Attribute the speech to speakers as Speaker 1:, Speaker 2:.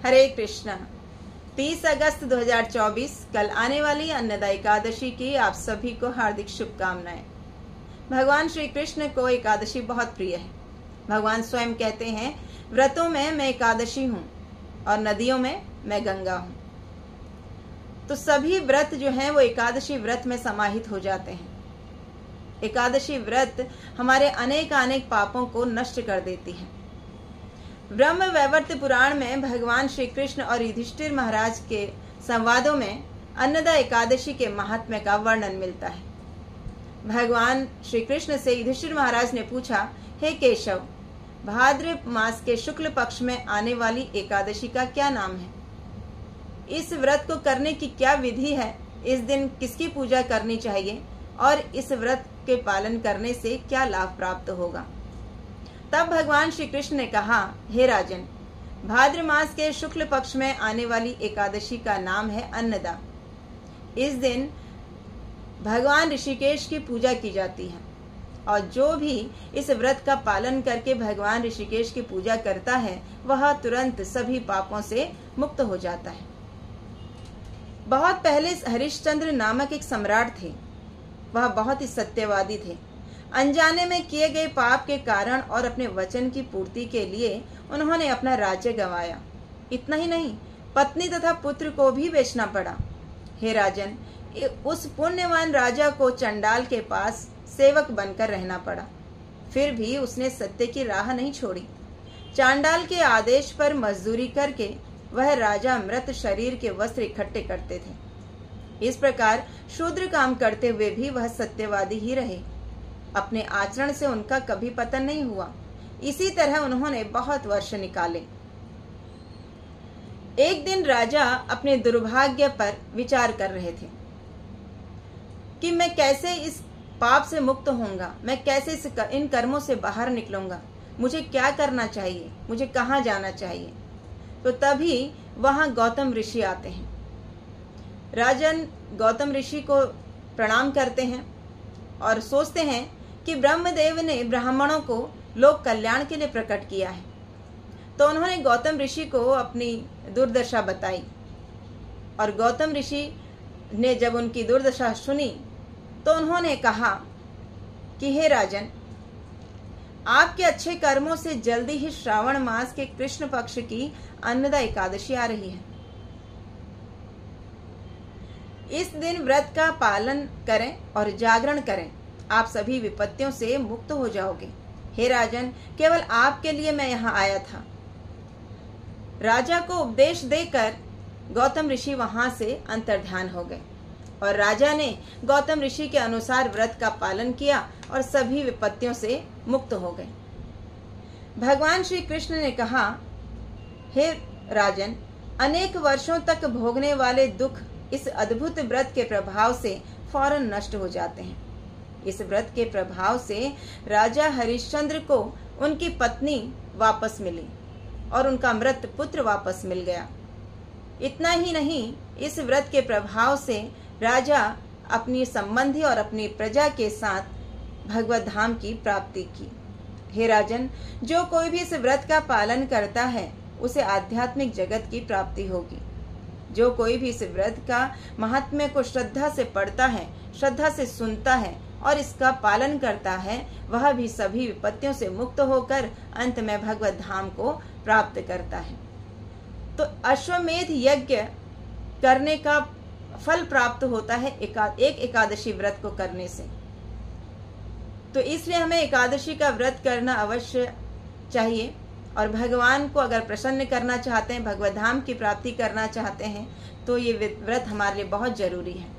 Speaker 1: हरे कृष्णा। 30 अगस्त 2024 कल आने वाली अन्नदा एकादशी की आप सभी को हार्दिक शुभकामनाएं। भगवान श्री कृष्ण को एकादशी बहुत प्रिय है। भगवान स्वयं कहते हैं, व्रतों में मैं एकादशी हूँ और नदियों में मैं गंगा हूँ। तो सभी व्रत जो हैं वो एकादशी व्रत में समाहित हो जाते हैं। एकादशी व्रत हमारे अनेक पापों को नष्ट कर देती है। ब्रह्म वैवर्त पुराण में भगवान श्री कृष्ण और युधिष्ठिर महाराज के संवादों में अन्नदा एकादशी के महात्म्य का वर्णन मिलता है। भगवान श्री कृष्ण से युधिष्ठिर महाराज ने पूछा, हे केशव, भाद्र मास के शुक्ल पक्ष में आने वाली एकादशी का क्या नाम है? इस व्रत को करने की क्या विधि है? इस दिन किसकी पूजा करनी चाहिए और इस व्रत के पालन करने से क्या लाभ प्राप्त होगा? तब भगवान श्री कृष्ण ने कहा, हे राजन, भाद्र मास के शुक्ल पक्ष में आने वाली एकादशी का नाम है अन्नदा। इस दिन भगवान ऋषिकेश की पूजा की जाती है और जो भी इस व्रत का पालन करके भगवान ऋषिकेश की पूजा करता है वह तुरंत सभी पापों से मुक्त हो जाता है। बहुत पहले हरिश्चंद्र नामक एक सम्राट थे। वह बहुत ही सत्यवादी थे। अनजाने में किए गए पाप के कारण और अपने वचन की पूर्ति के लिए उन्होंने अपना राज्य गंवाया। इतना ही नहीं, पत्नी तथा पुत्र को भी बेचना पड़ा। हे राजन, उस पुण्यवान राजा को चंडाल के पास सेवक बनकर रहना पड़ा। फिर भी उसने सत्य की राह नहीं छोड़ी। चांडाल के आदेश पर मजदूरी करके वह राजा मृत शरीर के वस्त्र इकट्ठे करते थे। इस प्रकार शूद्र काम करते हुए भी वह सत्यवादी ही रहे। अपने आचरण से उनका कभी पतन नहीं हुआ। इसी तरह उन्होंने बहुत वर्ष निकाले। एक दिन राजा अपने दुर्भाग्य पर विचार कर रहे थे कि मैं कैसे इस पाप से मुक्त होऊंगा, मैं कैसे इन कर्मों से बाहर निकलूंगा, मुझे क्या करना चाहिए, मुझे कहाँ जाना चाहिए। तो तभी वहां गौतम ऋषि आते हैं। राजन गौतम ऋषि को प्रणाम करते हैं और सोचते हैं कि ब्रह्मदेव ने ब्राह्मणों को लोक कल्याण के लिए प्रकट किया है। तो उन्होंने गौतम ऋषि को अपनी दुर्दशा बताई और गौतम ऋषि ने जब उनकी दुर्दशा सुनी तो उन्होंने कहा कि हे राजन, आपके अच्छे कर्मों से जल्दी ही श्रावण मास के कृष्ण पक्ष की अन्नदा एकादशी आ रही है। इस दिन व्रत का पालन करें और जागरण करें, आप सभी विपत्तियों से मुक्त हो जाओगे। हे राजन, केवल आपके लिए मैं यहाँ आया था। राजा को उपदेश देकर गौतम ऋषि वहां से अंतर्ध्यान हो गए और राजा ने गौतम ऋषि के अनुसार व्रत का पालन किया और सभी विपत्तियों से मुक्त हो गए। भगवान श्री कृष्ण ने कहा, हे राजन, अनेक वर्षों तक भोगने वाले दुख इस अद्भुत व्रत के प्रभाव से फौरन नष्ट हो जाते हैं। इस व्रत के प्रभाव से राजा हरिश्चंद्र को उनकी पत्नी वापस मिली और उनका मृत पुत्र वापस मिल गया। इतना ही नहीं, इस व्रत के प्रभाव से राजा अपनी संबंधी और अपनी प्रजा के साथ भगवत धाम की प्राप्ति की। हे राजन, जो कोई भी इस व्रत का पालन करता है उसे आध्यात्मिक जगत की प्राप्ति होगी। जो कोई भी इस व्रत का महात्म्य को श्रद्धा से पढ़ता है, श्रद्धा से सुनता है और इसका पालन करता है, वह भी सभी विपत्तियों से मुक्त होकर अंत में भगवत धाम को प्राप्त करता है। तो अश्वमेध यज्ञ करने का फल प्राप्त होता है एक एकादशी व्रत को करने से। तो इसलिए हमें एकादशी का व्रत करना अवश्य चाहिए और भगवान को अगर प्रसन्न करना चाहते हैं, भगवत धाम की प्राप्ति करना चाहते हैं, तो ये व्रत हमारे लिए बहुत जरूरी है।